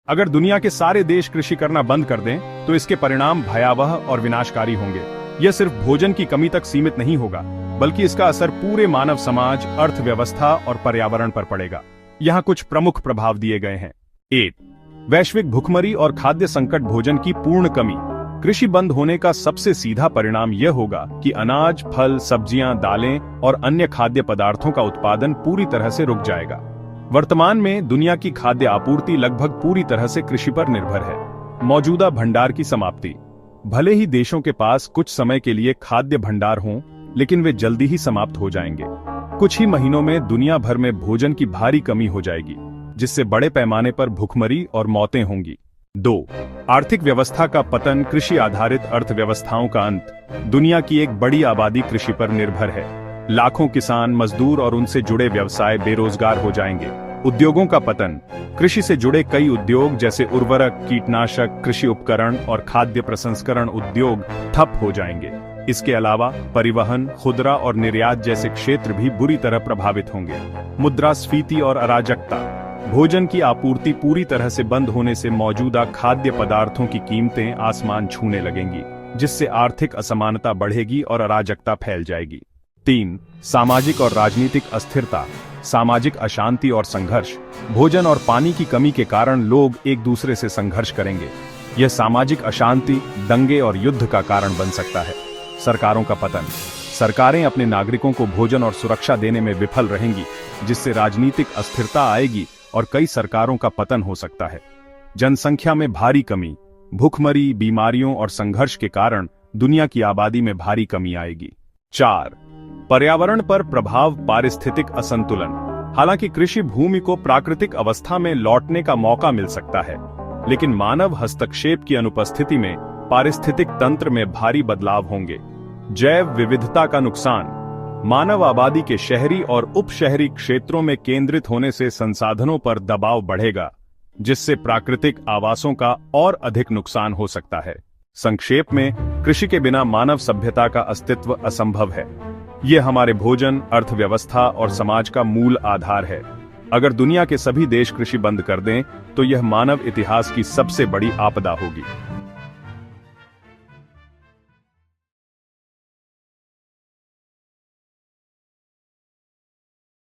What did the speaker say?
अगर दुनिया के सारे देश कृषि करना बंद कर दें, तो इसके परिणाम भयावह और विनाशकारी होंगे। यह सिर्फ भोजन की कमी तक सीमित नहीं होगा, बल्कि इसका असर पूरे मानव समाज, अर्थव्यवस्था और पर्यावरण पर पड़ेगा। यहाँ कुछ प्रमुख प्रभाव दिए गए हैं। 1. वैश्विक भुखमरी और खाद्य संकट। भोजन की पूर्ण कमी। कृषि बंद होने का सबसे सीधा परिणाम यह होगा कि अनाज, फल, सब्जियां, दालें और अन्य खाद्य पदार्थों का उत्पादन पूरी तरह से रुक जाएगा। वर्तमान में दुनिया की खाद्य आपूर्ति लगभग पूरी तरह से कृषि पर निर्भर है। मौजूदा भंडार की समाप्ति। भले ही देशों के पास कुछ समय के लिए खाद्य भंडार हों, लेकिन वे जल्दी ही समाप्त हो जाएंगे। कुछ ही महीनों में दुनिया भर में भोजन की भारी कमी हो जाएगी, जिससे बड़े पैमाने पर भुखमरी और मौतें होंगी। 2. आर्थिक व्यवस्था का पतन। कृषि आधारित अर्थव्यवस्थाओं का अंत। दुनिया की एक बड़ी आबादी कृषि पर निर्भर है। लाखों किसान, मजदूर और उनसे जुड़े व्यवसाय बेरोजगार हो जाएंगे। उद्योगों का पतन। कृषि से जुड़े कई उद्योग जैसे उर्वरक, कीटनाशक, कृषि उपकरण और खाद्य प्रसंस्करण उद्योग ठप हो जाएंगे। इसके अलावा परिवहन, खुदरा और निर्यात जैसे क्षेत्र भी बुरी तरह प्रभावित होंगे। मुद्रास्फीति और अराजकता। भोजन की आपूर्ति पूरी तरह से बंद होने से मौजूदा खाद्य पदार्थों की कीमतें आसमान छूने लगेंगी, जिससे आर्थिक असमानता बढ़ेगी और अराजकता फैल जाएगी। 3. सामाजिक और राजनीतिक अस्थिरता। सामाजिक अशांति और संघर्ष। भोजन और पानी की कमी के कारण लोग एक दूसरे से संघर्ष करेंगे। यह सामाजिक अशांति, दंगे और युद्ध का कारण बन सकता है। सरकारों का पतन। सरकारें अपने नागरिकों को भोजन और सुरक्षा देने में विफल रहेंगी, जिससे राजनीतिक अस्थिरता आएगी और कई सरकारों का पतन हो सकता है। जनसंख्या में भारी कमी। भुखमरी, बीमारियों और संघर्ष के कारण दुनिया की आबादी में भारी कमी आएगी। 4. पर्यावरण पर प्रभाव। पारिस्थितिक असंतुलन। हालांकि कृषि भूमि को प्राकृतिक अवस्था में लौटने का मौका मिल सकता है, लेकिन मानव हस्तक्षेप की अनुपस्थिति में पारिस्थितिक तंत्र में भारी बदलाव होंगे। जैव विविधता का नुकसान। मानव आबादी के शहरी और उपशहरी क्षेत्रों में केंद्रित होने से संसाधनों पर दबाव बढ़ेगा, जिससे प्राकृतिक आवासों का और अधिक नुकसान हो सकता है। संक्षेप में, कृषि के बिना मानव सभ्यता का अस्तित्व असंभव है। ये हमारे भोजन, अर्थव्यवस्था और समाज का मूल आधार है। अगर दुनिया के सभी देश कृषि बंद कर दें, तो यह मानव इतिहास की सबसे बड़ी आपदा होगी।